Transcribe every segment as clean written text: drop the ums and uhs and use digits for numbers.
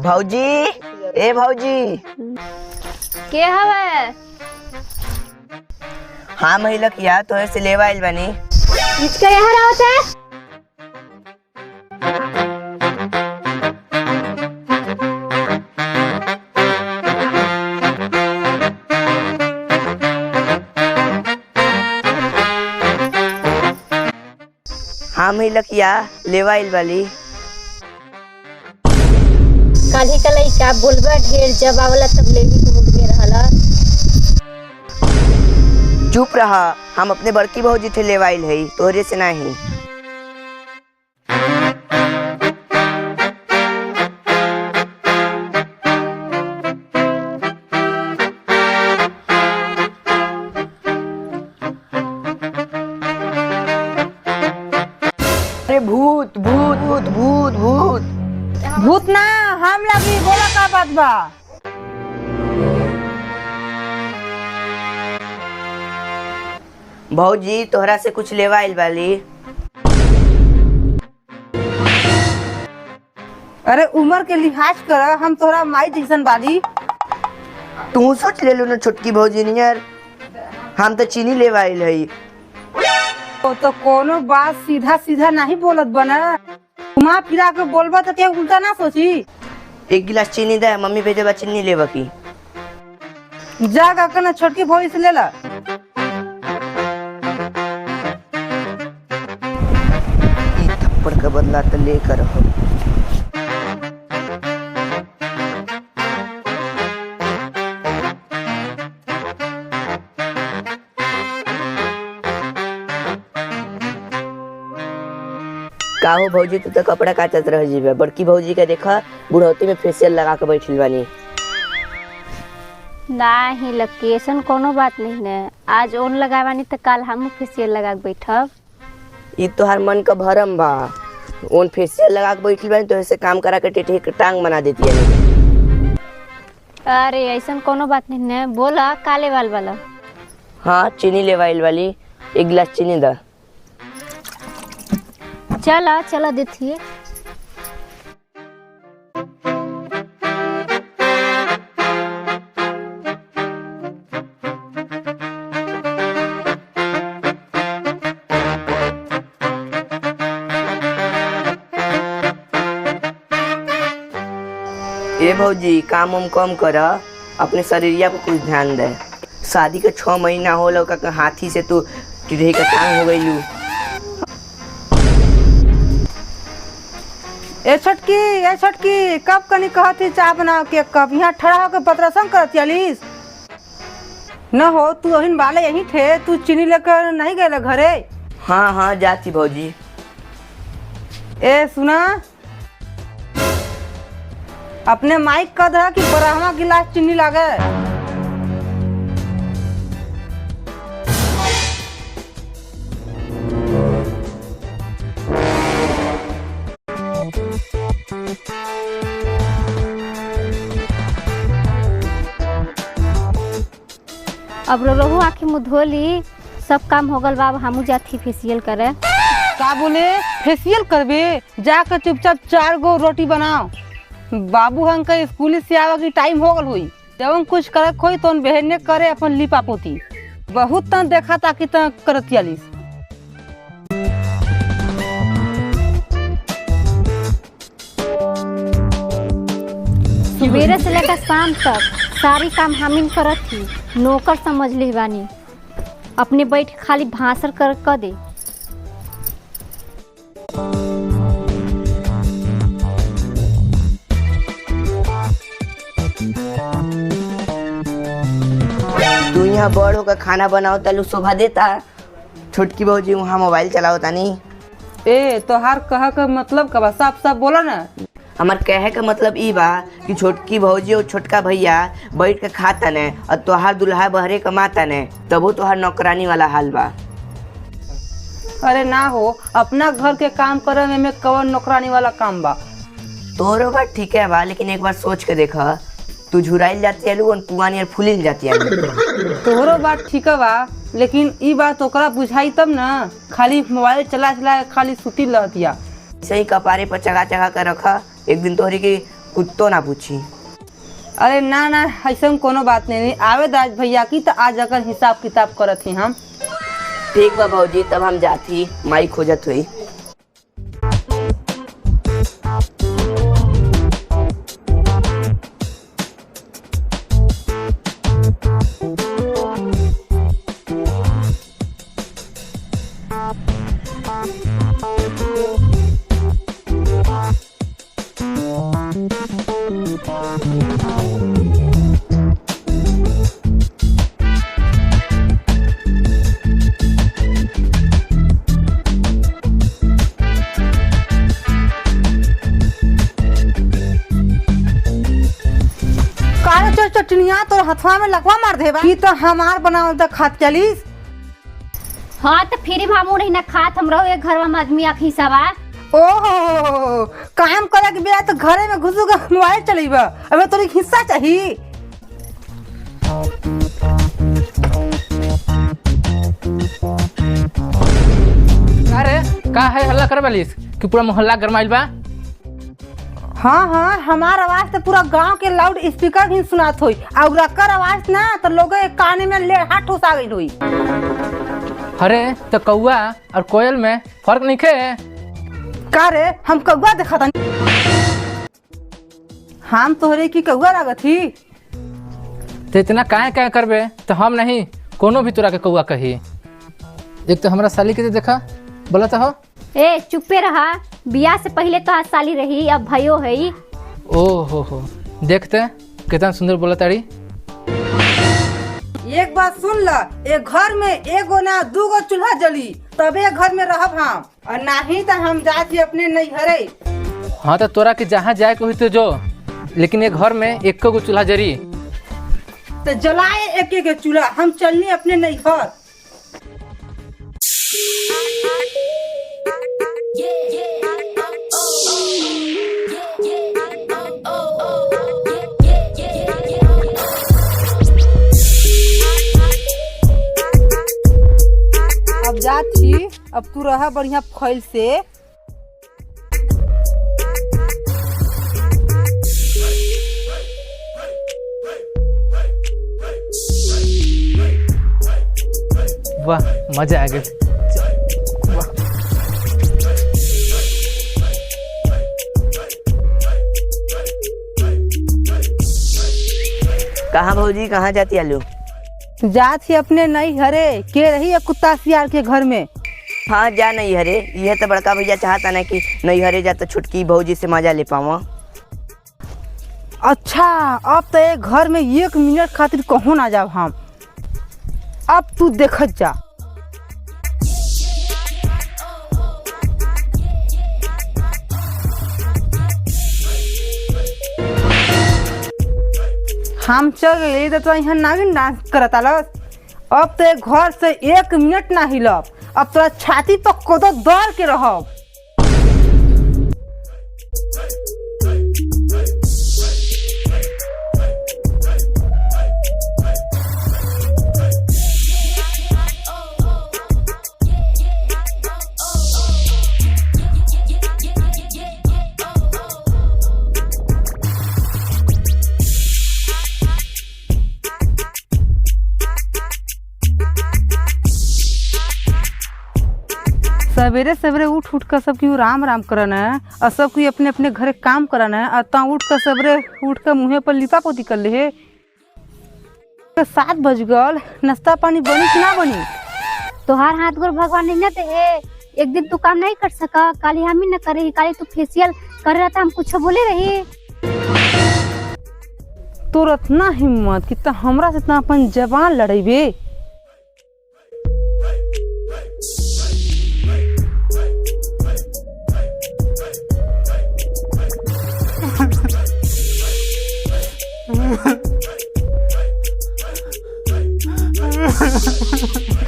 भौजी, ए भौजी, के हवे? हाँ महिला किया तो से लेवा आइल बानी। इसका यहाँ रहत है? हाँ महिला किया लेवा आइल वाली। काल्हि का लइका बोलबा ढेर जब आवला तब लेवी के मुंह में रहला। चुप रहा, हम अपने बड़की भौजी थे लेवा आइल है, तोहरे से नहीं। अरे भूत भूत भूत भूत भूत भूत ना हम लगी, बोला का बात बा? भौजी तोहरा से कुछ लेवा आइल वाली। अरे उम्र के लिहाज कर, हम तोहरा माई जैसन बाली। तू सोच ले लो ना छोटकी भौजी नियर, हम तो चीनी लेवा आइल है। तो कोनो बात सीधा सीधा नहीं बोलत बना, घुमा फिरा के बोलबा तो क्या उल्टा ना सोची। एक गिलास चीनी दे, मम्मी भेजे बा चीनी लेवा की। जा कर छोटकी भौजी से ले ला। थप्पड़ का बदला तो लेकर हो। का हो भौजी, तू तो कपड़ा काटत रह जीबे। बड़की भौजी के देखा बुढ़ौती में फेशियल लगा के बैठल बानी। नहीं लोकेशन कोनो बात नहीं ने, आज ओन लगावानी तो कल हम फेशियल लगा के बैठब। ई तोहार मन का भरम बा, ओन फेशियल लगा के बैठल बानी तो ऐसे काम करा के टेढ़े के टांग बना देती है। अरे ऐसा कोनो बात नहीं ने, बोला काले वाल वाला। हाँ चीनी लेवाइल वाली, एक गिलास चीनी दा। चला चला देती है। ए भौजी काम उम कम कर, अपने शरीरिया पर कुछ ध्यान दे। शादी के 6 महीना हो लगा के हाथी से तू टेढ़े के टांग हो गईलू। ए छोटकी कब कनी कहती चाय बनाओ के, कब यहाँ ठड़ा होकर पत्रसंग करती आलिस न हो? तू अहिन बाले यहीं थे, तू चीनी लेकर नहीं गए घरे? हाँ हाँ जाती भौजी। ए सुना, अपने माइक का दहा कि बराहवा गिलास चीनी लागे। अब रोहू आँखें मुँह धोली, सब काम हो गल बा, हमू जाती फेशियल करे। का बोले फेशियल करबे? जाकर चुपचाप 4 गो रोटी बनाओ। बाबू हमका स्कूल से आवा की टाइम हो गल हुई, जब कुछ करक होई तो बहने करे अपन लिपा पोती। बहुत तन देखा ताकि तन करती आलिस। सुबेरे से लेकर शाम तक सारी काम हमीन करत थी, नौकर समझ ली बानी। अपने बैठ खाली भाषण कर दे। तू यहाँ बड़ होकर खाना बनाओ तलू शोभा देता, छोटकी भौजी वहाँ मोबाइल चलाओ तानी। ए तोहार कहा का मतलब का बा? साफ साफ बोला ना। हमार कहे का मतलब ई बा कि छोटकी भौजी और छोटका भैया बैठ के खाता ने और तोहार दुल्हा बहरे कमाता ने, तबो तोहार नौकरानी वाला हाल बा। अरे ना हो, अपना घर के काम करे में कवन नौकरानी वाला काम बा? तोहरो बात ठीक है बा, लेकिन एक बार सोच के देखा, तू झुराइल जाती है और पुआनी फूलिल जाती है। तोहरो बात ठीक बा, लेकिन ई बात ओकरा बुझाई तब ना। खाली मोबाइल चला चला खाली सुती रहतिया। सही कपारे पर चगा चगा कर रखा, एक दिन तोहरी की कुत्तो ना पूछी। अरे ना ना ऐसा कोनो बात नहीं आवे दाज भैया की तो आज अगर हिसाब किताब करत ही हम। ठीक बा भौजी, तब हम जाती, माई खोजत हुई। चटनिया तो हथवा में लगवा मार देबा की तो हमार बनावल त खात चलीस। हाँ तो फिर हमू नहीं ना खात, हम रहो घर में आदमी आखी सवा। ओहो काम करे के बेरा तो घरे में घुसू के मोबाइल चलेबा, अबे तोरी हिस्सा चाहिए। अरे का है हल्ला कर बालिस कि पूरा मोहल्ला गरमाइल बा। हाँ हाँ हमार आवाज तो पूरा गांव के लाउड स्पीकर भी सुनात होई और रकर आवाज ना तो लोग काने में लेढ़ा ठोसा गई होई। अरे तो कौआ और कोयल में फर्क नहीं खे का रे? हम कौआ देखा था, हम तोहरे की कौआ लागत ही। तो इतना काहे काहे करबे तो हम नहीं कोनो भी तोरा के कौआ कही। एक तो हमरा साली के देखा बोला तो हो। ए चुपे रहा, बियाह से पहले तो आज साली रही, अब भयो है। ओ हो देखते कितना सुंदर बोला ताड़ी। एक बात सुन ल, एक घर में एगो ना दूगो चूल्हा जली तबे घर में रहब हम, और नहीं तो हम जाती अपने नैहरे। हाँ तो तोरा के जहाँ जाए के हुई तो जो, लेकिन एक घर में एक गो चूल्हा जरी तो जलाए एक एक चूल्हा, हम चलनी अपने नैहर। अब जाती, अब तू रहा बढ़िया फैल से। वाह मजा आ गया। कहाँ भौजी, कहाँ जाती आलू? जाती अपने नैहरे, के रही है कुत्ता सियार के घर में। हाँ जा नैहरे, यह तो बड़का भैया चाहता ना कि नैहरे जा तो छुटकी भौजी से मजा ले पावा। अच्छा अब तो एक घर में 1 मिनट खातिर कहो ना जाब हम, अब तू देखत जा। हम चल गए तो यहाँ नागिन डांस करत आलस, अब तो एक घर से 1 मिनट ना हिलब, अब तोरा छाती पर कोदो दौड़ के रहब। सवेरे सवेरे उठ कर सब क्यों राम राम करना है, और सब कोई अपने अपने घरे काम कराना है, और ता उठ कर सवेरे उठ कर मुँहे पर लिपा पोती कर ले है। 7 बज गल, नाश्ता पानी बनी कि ना बनी? तोहार हाथ गोर भगवान नहीं ना दे है, एक दिन तू काम नहीं कर सका, काली हम ही न करे, काली तू फेशियल कर रहा था, हम कुछ बोले रही। तोर इतना हिम्मत कि ता हमरा से इतना अपन जबान लड़ेबे।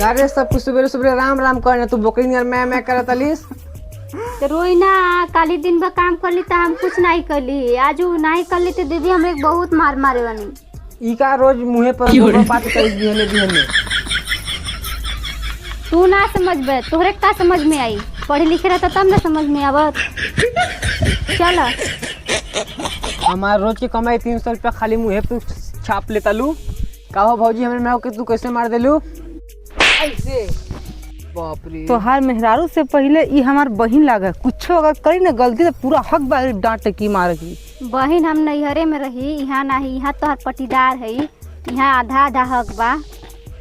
अरे सब कुछ सवेरे सवेरे राम राम करना, तू बकरी नियर मैं करत अलिस। तो रोई ना, काली दिन भर काम कर ली तो हम कुछ नहीं कर ली, आज नहीं कर ली तो दीदी हम एक बहुत मार मारे बनी। ई का रोज मुँहे पर बात कर बिहने बिहने। तू ना समझबे, तोहरे का समझ में आई, पढ़े लिखे रहता तब ना समझ में आवत। चल हमार रोज की कमाई 300 रुपया खाली मुँह पे छाप लेता लू। कहो भौजी हमारे मेहरारू के तू कैसे मार देलू? ऐसे बाप रे। तोहार मेहरारू से पहले ई हमार बहिन लागे, कुछ अगर करी ना गलती तो पूरा हक बा डांट की मारे की। बहिन हम नैहरे में रही, यहाँ नहीं, यहाँ तोहर पटीदार है, यहाँ आधा आधा हक बा।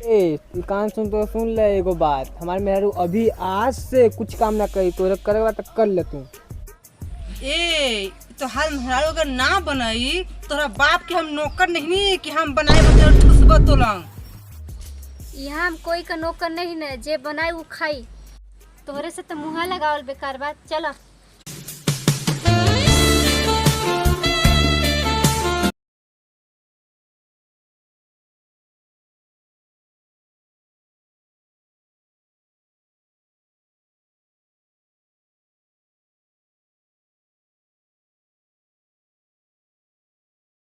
ए तू कान सुन तो सुन ले एगो बात, हमारे मेहरारू अभी आज से कुछ काम ना करी, तोरे करेगा तो कर ले तू। ए तोहार मेहरारू अगर ना बनाई तोहरा बाप के हम नौकर नहीं कि हम बनाए बच्चे ठुसबा तोलंग। यहाँ हम कोई का नौकर नहीं न, जे बनाए वो खाई। तोहरे से तो मुँह लगावल बेकार बा। चलो।